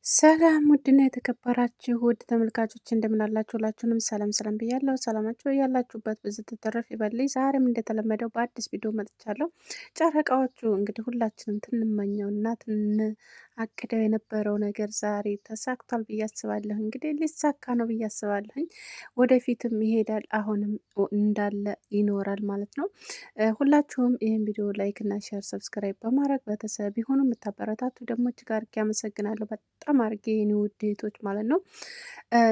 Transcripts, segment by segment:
ሰላም ውድና የተከበራችሁ ውድ ተመልካቾች እንደምን አላችሁ? ሁላችሁንም ሰላም ሰላም ብያለሁ። ሰላማችሁ ያላችሁበት ብዙ ትተረፍ ይበልኝ። ዛሬም እንደተለመደው በአዲስ ቪዲዮ መጥቻለሁ። ጨረቃዎቹ እንግዲህ ሁላችንም ትንመኘውና አቅደው የነበረው ነገር ዛሬ ተሳክቷል ብዬ አስባለሁ። እንግዲህ ሊሳካ ነው ብዬ አስባለሁኝ። ወደፊትም ይሄዳል፣ አሁንም እንዳለ ይኖራል ማለት ነው። ሁላችሁም ይህን ቪዲዮ ላይክ እና ሼር፣ ሰብስክራይብ በማድረግ ቤተሰብ የሆኑ የምታበረታቱ ደግሞ እጅግ አድርጌ አመሰግናለሁ። በጣም አድርጌ የኔ ውድ እህቶች ማለት ነው።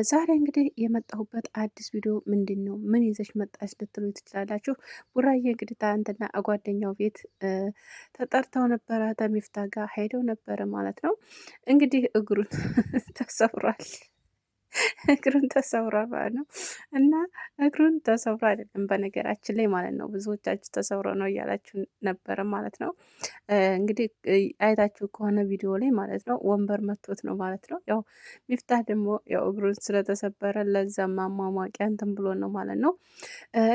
ዛሬ እንግዲህ የመጣሁበት አዲስ ቪዲዮ ምንድን ነው? ምን ይዘሽ መጣች ልትሉ ትችላላችሁ። ቡራዬ እንግዲህ ትናንትና ጓደኛው ቤት ተጠርተው ነበረ፣ ተሚፍታ ጋር ሄደው ነበረ ማለት ነው። እንግዲህ እግሩን ተሰብሯል። እግሩን ተሰብሯል ማለት ነው። እና እግሩን ተሰብሮ አይደለም በነገራችን ላይ ማለት ነው። ብዙዎቻችሁ ተሰብሮ ነው እያላችሁ ነበረ ማለት ነው። እንግዲህ አይታችሁ ከሆነ ቪዲዮ ላይ ማለት ነው ወንበር መቶት ነው ማለት ነው። ያው ሚፍታህ ደግሞ ያው እግሩን ስለተሰበረ ለዛ ማሟሟቂያ እንትን ብሎ ነው ማለት ነው።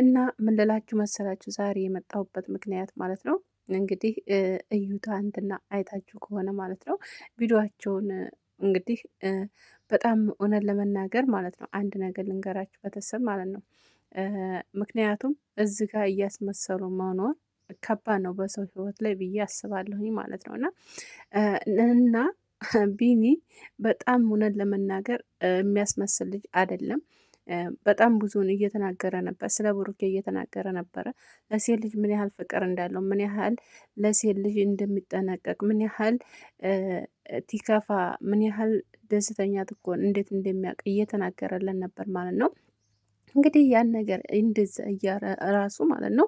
እና ምን ልላችሁ መሰላችሁ ዛሬ የመጣሁበት ምክንያት ማለት ነው እንግዲህ እዩታ እንትና አይታችሁ ከሆነ ማለት ነው ቪዲዮቸውን እንግዲህ በጣም እውነት ለመናገር ማለት ነው አንድ ነገር ልንገራችሁ ቤተሰብ ማለት ነው። ምክንያቱም እዚህ ጋር እያስመሰሉ መኖር ከባድ ነው በሰው ህይወት ላይ ብዬ አስባለሁኝ ማለት ነው። እና ቢኒ በጣም እውነት ለመናገር የሚያስመስል ልጅ አይደለም። በጣም ብዙውን እየተናገረ ነበር፣ ስለ ብሩኬ እየተናገረ ነበረ። ለሴት ልጅ ምን ያህል ፍቅር እንዳለው፣ ምን ያህል ለሴት ልጅ እንደሚጠነቀቅ፣ ምን ያህል ቲከፋ፣ ምን ያህል ደስተኛ ትኮን እንዴት እንደሚያውቅ እየተናገረለን ነበር ማለት ነው። እንግዲህ ያን ነገር እንደዛ እያረ ራሱ ማለት ነው።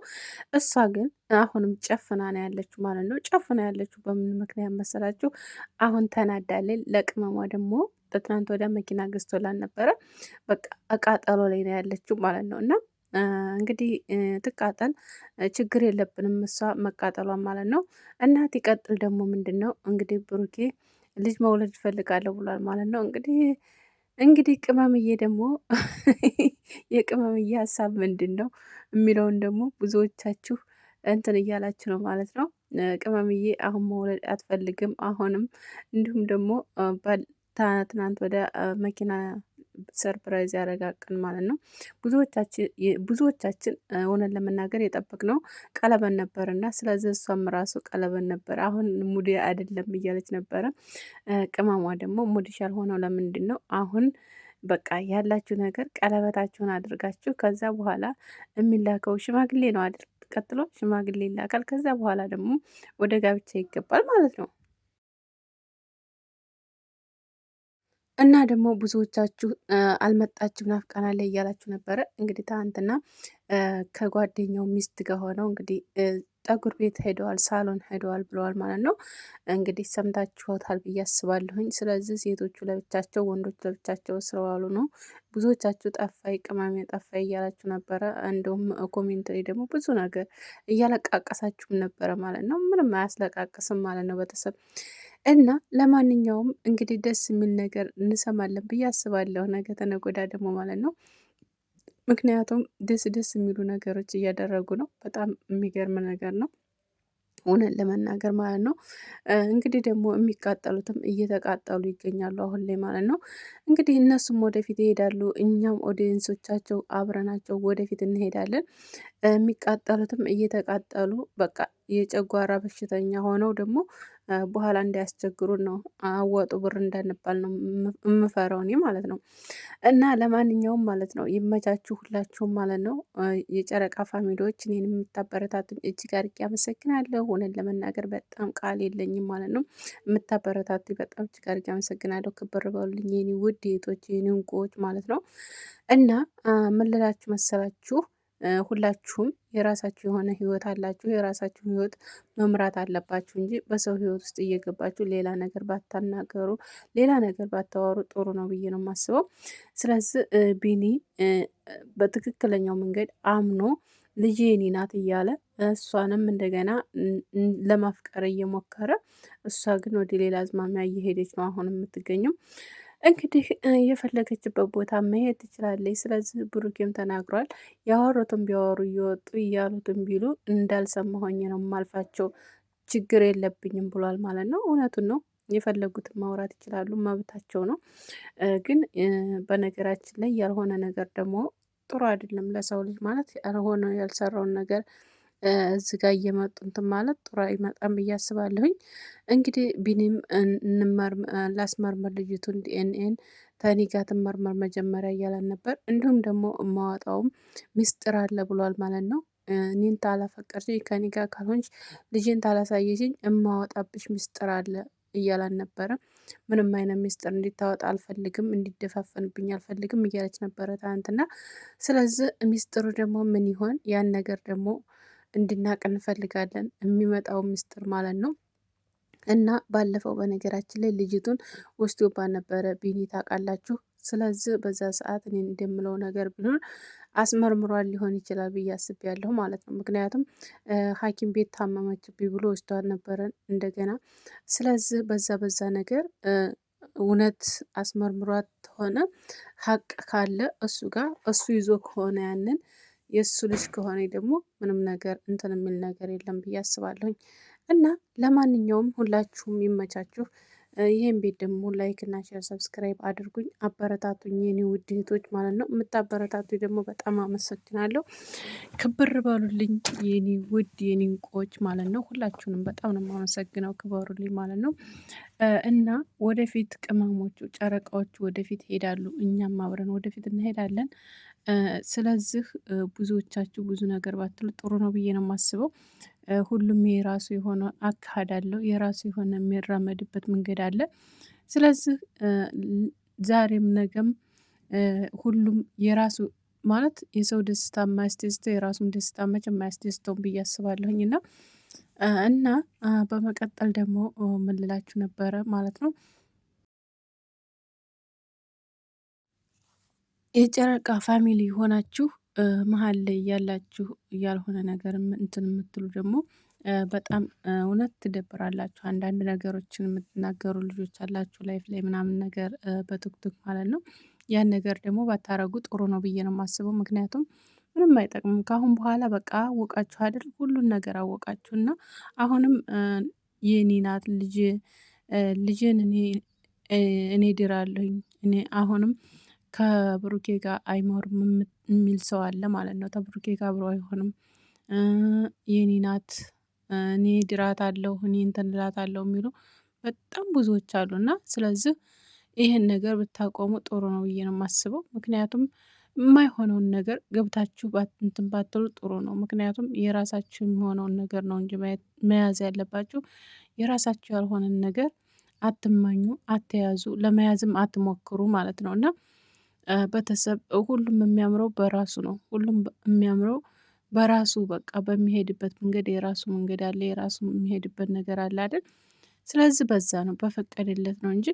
እሷ ግን አሁንም ጨፍና ነው ያለችው ማለት ነው። ጨፍና ያለችው በምን ምክንያት መሰላችሁ? አሁን ተናዳለች። ለቅመሟ ደግሞ በትናንት ወዲያ መኪና ገዝቶላን ነበረ። በቃ እቃጠሎ ላይ ነው ያለችው ማለት ነው። እና እንግዲህ ትቃጠል፣ ችግር የለብንም እሷ መቃጠሏ ማለት ነው። እናት ይቀጥል ደግሞ ምንድን ነው እንግዲህ ብሩኬ ልጅ መውለድ ይፈልጋለሁ ብሏል ማለት ነው። እንግዲህ ቅመምዬ ደግሞ የቅመምዬ ሀሳብ ምንድን ነው የሚለውን ደግሞ ብዙዎቻችሁ እንትን እያላችሁ ነው ማለት ነው። ቅመምዬ አሁን መውለድ አትፈልግም። አሁንም እንዲሁም ደግሞ ትናንት ወደ መኪና ሰርፕራይዝ ያረጋቅን ማለት ነው። ብዙዎቻችን እውነት ለመናገር የጠበቅነው ቀለበት ነበር እና ስለዚህ እሷም ራሱ ቀለበት ነበር። አሁን ሙዲ አይደለም እያለች ነበረ። ቅመሟ ደግሞ ሙድሽ ያልሆነው ለምንድን ነው? አሁን በቃ ያላችሁ ነገር ቀለበታችሁን አድርጋችሁ ከዛ በኋላ የሚላከው ሽማግሌ ነው አይደል? ቀጥሎ ሽማግሌ ይላካል። ከዛ በኋላ ደግሞ ወደ ጋብቻ ይገባል ማለት ነው። እና ደግሞ ብዙዎቻችሁ አልመጣችም ናፍቃናለች እያላችሁ ነበረ። እንግዲህ ትናንትና ከጓደኛው ሚስት ጋር ሆነው እንግዲህ ጠጉር ቤት ሄደዋል፣ ሳሎን ሄደዋል ብለዋል ማለት ነው። እንግዲህ ሰምታችኋታል ብዬ አስባለሁኝ። ስለዚህ ሴቶቹ ለብቻቸው፣ ወንዶቹ ለብቻቸው ስለዋሉ ነው። ብዙዎቻችሁ ጠፋይ ቅማሜ ጠፋይ እያላችሁ ነበረ። እንደውም ኮሜንት ላይ ደግሞ ብዙ ነገር እያለቃቀሳችሁም ነበረ ማለት ነው። ምንም አያስለቃቅስም ማለት ነው ቤተሰብ እና ለማንኛውም እንግዲህ ደስ የሚል ነገር እንሰማለን ብዬ አስባለሁ ነገ ተነገ ወዲያ ደግሞ ማለት ነው። ምክንያቱም ደስ ደስ የሚሉ ነገሮች እያደረጉ ነው። በጣም የሚገርም ነገር ነው እውነት ለመናገር ማለት ነው። እንግዲህ ደግሞ የሚቃጠሉትም እየተቃጠሉ ይገኛሉ አሁን ላይ ማለት ነው። እንግዲህ እነሱም ወደፊት ይሄዳሉ፣ እኛም ኦዲየንሶቻቸው አብረናቸው ወደፊት እንሄዳለን። የሚቃጠሉትም እየተቃጠሉ በቃ የጨጓራ በሽተኛ ሆነው ደግሞ በኋላ እንዳያስቸግሩን ነው፣ አወጡ ብር እንዳንባል ነው የምፈራው እኔ ማለት ነው። እና ለማንኛውም ማለት ነው ይመቻችሁ ሁላችሁም ማለት ነው። የጨረቃ ፋሚሊዎች እኔን የምታበረታቱኝ እጅግ አድርጌ አመሰግናለሁ። እውነት ለመናገር በጣም ቃል የለኝም ማለት ነው። የምታበረታቱኝ በጣም እጅግ አድርጌ አመሰግናለሁ። ክብር በሉልኝ የኔ ውድ እህቶች፣ የኔ እንቁዎች ማለት ነው። እና ምን ልላችሁ መሰላችሁ ሁላችሁም የራሳችሁ የሆነ ህይወት አላችሁ። የራሳችሁን ህይወት መምራት አለባችሁ እንጂ በሰው ህይወት ውስጥ እየገባችሁ ሌላ ነገር ባታናገሩ፣ ሌላ ነገር ባታወሩ ጥሩ ነው ብዬ ነው የማስበው። ስለዚህ ቢኒ በትክክለኛው መንገድ አምኖ ልጄ የኔ ናት እያለ እሷንም እንደገና ለማፍቀር እየሞከረ እሷ ግን ወደ ሌላ አዝማሚያ እየሄደች ነው አሁን የምትገኘው። እንግዲህ የፈለገችበት ቦታ መሄድ ትችላለች። ስለዚህ ብሩኬም ተናግሯል። ያወሩትም ቢያወሩ እየወጡ እያሉትም ቢሉ እንዳልሰማ ሆኜ ነው የማልፋቸው፣ ችግር የለብኝም ብሏል ማለት ነው። እውነቱን ነው። የፈለጉትን ማውራት ይችላሉ፣ መብታቸው ነው። ግን በነገራችን ላይ ያልሆነ ነገር ደግሞ ጥሩ አይደለም ለሰው ልጅ ማለት ያልሆነ ያልሰራውን ነገር እዚህ ጋር እየመጡ እንትን ማለት ጥሩ አይመጣም ብዬ አስባለሁኝ። እንግዲህ ቢኒም ላስመርመር ልጅቱን ዲኤንኤን ተኒ ጋር ትመርመር መጀመሪያ እያለን ነበር። እንዲሁም ደግሞ የማወጣውም ሚስጥር አለ ብሏል ማለት ነው። እኔን ታላፈቀርሽኝ ከኔ ጋር ካልሆንሽ ልጄን ታላሳየሽኝ እማወጣብሽ ሚስጥር አለ እያላን ነበረ። ምንም አይነት ሚስጥር እንዲታወጣ አልፈልግም፣ እንዲደፋፈንብኝ አልፈልግም እያለች ነበረ ትናንትና። ስለዚህ ሚስጥሩ ደግሞ ምን ይሆን? ያን ነገር ደግሞ እንድናቅ እንፈልጋለን፣ የሚመጣው ሚስጥር ማለት ነው። እና ባለፈው በነገራችን ላይ ልጅቱን ወስዶባት ነበረ ቢኒ ታውቃላችሁ። ስለዚህ በዛ ሰዓት እኔ እንደምለው ነገር ቢኖር አስመርምሯል ሊሆን ይችላል ብዬ አስቤያለሁ ማለት ነው። ምክንያቱም ሐኪም ቤት ታመመችብኝ ብሎ ወስዷት ነበረ እንደገና። ስለዚህ በዛ ነገር እውነት አስመርምሯት ሆነ ሀቅ ካለ እሱ ጋር እሱ ይዞ ከሆነ ያንን የእሱ ልጅ ከሆነ ደግሞ ምንም ነገር እንትን የሚል ነገር የለም ብዬ አስባለሁኝ። እና ለማንኛውም ሁላችሁም ይመቻችሁ። ይህን ቤት ደግሞ ላይክ እና ሼር ሰብስክራይብ አድርጉኝ፣ አበረታቱኝ የኔ ውድ እህቶች ማለት ነው። የምታበረታቱኝ ደግሞ በጣም አመሰግናለሁ። ክብር በሉልኝ የኔ ውድ የኔ እንቁዎች ማለት ነው። ሁላችሁንም በጣም ነው የማመሰግነው፣ ክበሩልኝ ማለት ነው። እና ወደፊት ቅመሞቹ ጨረቃዎቹ ወደፊት ይሄዳሉ፣ እኛም አብረን ወደፊት እንሄዳለን። ስለዚህ ብዙዎቻችሁ ብዙ ነገር ባትሉ ጥሩ ነው ብዬ ነው የማስበው። ሁሉም የራሱ የሆነ አካሄድ አለው፣ የራሱ የሆነ የሚራመድበት መንገድ አለ። ስለዚህ ዛሬም ነገም ሁሉም የራሱ ማለት የሰው ደስታ የማያስደስተው የራሱን ደስታ መቼም የማያስደስተውም ብዬ አስባለሁኝ። እና በመቀጠል ደግሞ ምን ልላችሁ ነበረ ማለት ነው፣ የጨረቃ ፋሚሊ ሆናችሁ መሀል ላይ ያላችሁ ያልሆነ ነገር እንትን የምትሉ ደግሞ በጣም እውነት ትደብራላችሁ። አንዳንድ ነገሮችን የምትናገሩ ልጆች አላችሁ ላይፍ ላይ ምናምን ነገር በቲክቶክ ማለት ነው። ያን ነገር ደግሞ ባታረጉ ጥሩ ነው ብዬ ነው የማስበው። ምክንያቱም ምንም አይጠቅምም። ከአሁን በኋላ በቃ አወቃችሁ አይደል? ሁሉን ነገር አወቃችሁ እና አሁንም የኔ ናት ልጄን እኔ ድራለሁኝ እኔ አሁንም ከብሩኬ ጋር አይኖርም የሚል ሰው አለ ማለት ነው። ከብሩኬ ጋር አብሮ አይሆንም፣ የኔ ናት፣ እኔ ድራት አለሁ፣ እኔ እንትን እላት አለሁ የሚሉ በጣም ብዙዎች አሉ። እና ስለዚህ ይህን ነገር ብታቆሙ ጥሩ ነው ብዬ ነው የማስበው። ምክንያቱም የማይሆነውን ነገር ገብታችሁ እንትን ባትሉ ጥሩ ነው። ምክንያቱም የራሳችሁ የሚሆነውን ነገር ነው እንጂ መያዝ ያለባችሁ፣ የራሳችሁ ያልሆነን ነገር አትመኙ፣ አትያዙ፣ ለመያዝም አትሞክሩ ማለት ነው። እና ቤተሰብ ሁሉም የሚያምረው በራሱ ነው። ሁሉም የሚያምረው በራሱ በቃ በሚሄድበት መንገድ የራሱ መንገድ አለ፣ የራሱ የሚሄድበት ነገር አለ አይደል? ስለዚህ በዛ ነው በፈቀደለት ነው እንጂ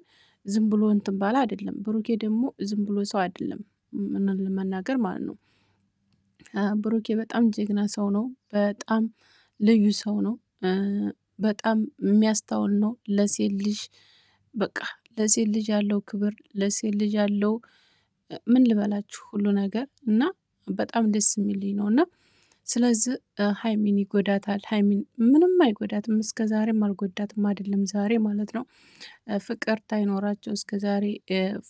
ዝም ብሎ እንትን ባለ አይደለም። ብሩኬ ደግሞ ዝም ብሎ ሰው አይደለም ምን ለመናገር ማለት ነው። ብሩኬ በጣም ጀግና ሰው ነው። በጣም ልዩ ሰው ነው። በጣም የሚያስታውል ነው። ለሴት ልጅ በቃ ለሴት ልጅ ያለው ክብር፣ ለሴት ልጅ ያለው ምን ልበላችሁ ሁሉ ነገር እና በጣም ደስ የሚል ልጅ ነው። እና ስለዚህ ሀይሚን ይጎዳታል። ሀይሚን ምንም አይጎዳትም። እስከ ዛሬም አልጎዳትም አይደለም ዛሬ ማለት ነው። ፍቅር ታይኖራቸው እስከ ዛሬ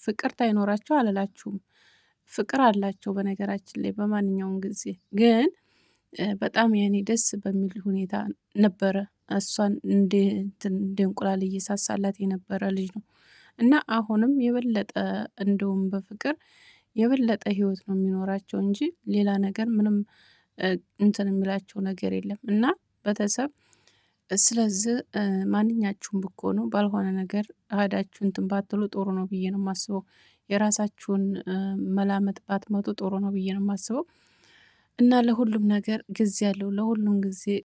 ፍቅር ታይኖራቸው አልላችሁም። ፍቅር አላቸው በነገራችን ላይ በማንኛውም ጊዜ ግን በጣም ያኔ ደስ በሚል ሁኔታ ነበረ እሷን እንደ እንቁላል እየሳሳላት የነበረ ልጅ ነው። እና አሁንም የበለጠ እንደውም በፍቅር የበለጠ ህይወት ነው የሚኖራቸው እንጂ ሌላ ነገር ምንም እንትን የሚላቸው ነገር የለም። እና ቤተሰብ ስለዚህ ማንኛችሁም ብትሆኑ ባልሆነ ነገር ሄዳችሁ እንትን ባትሉ ጥሩ ነው ብዬ ነው የማስበው። የራሳችሁን መላመት ባትመጡ ጥሩ ነው ብዬ ነው የማስበው። እና ለሁሉም ነገር ጊዜ አለው፣ ለሁሉም ጊዜ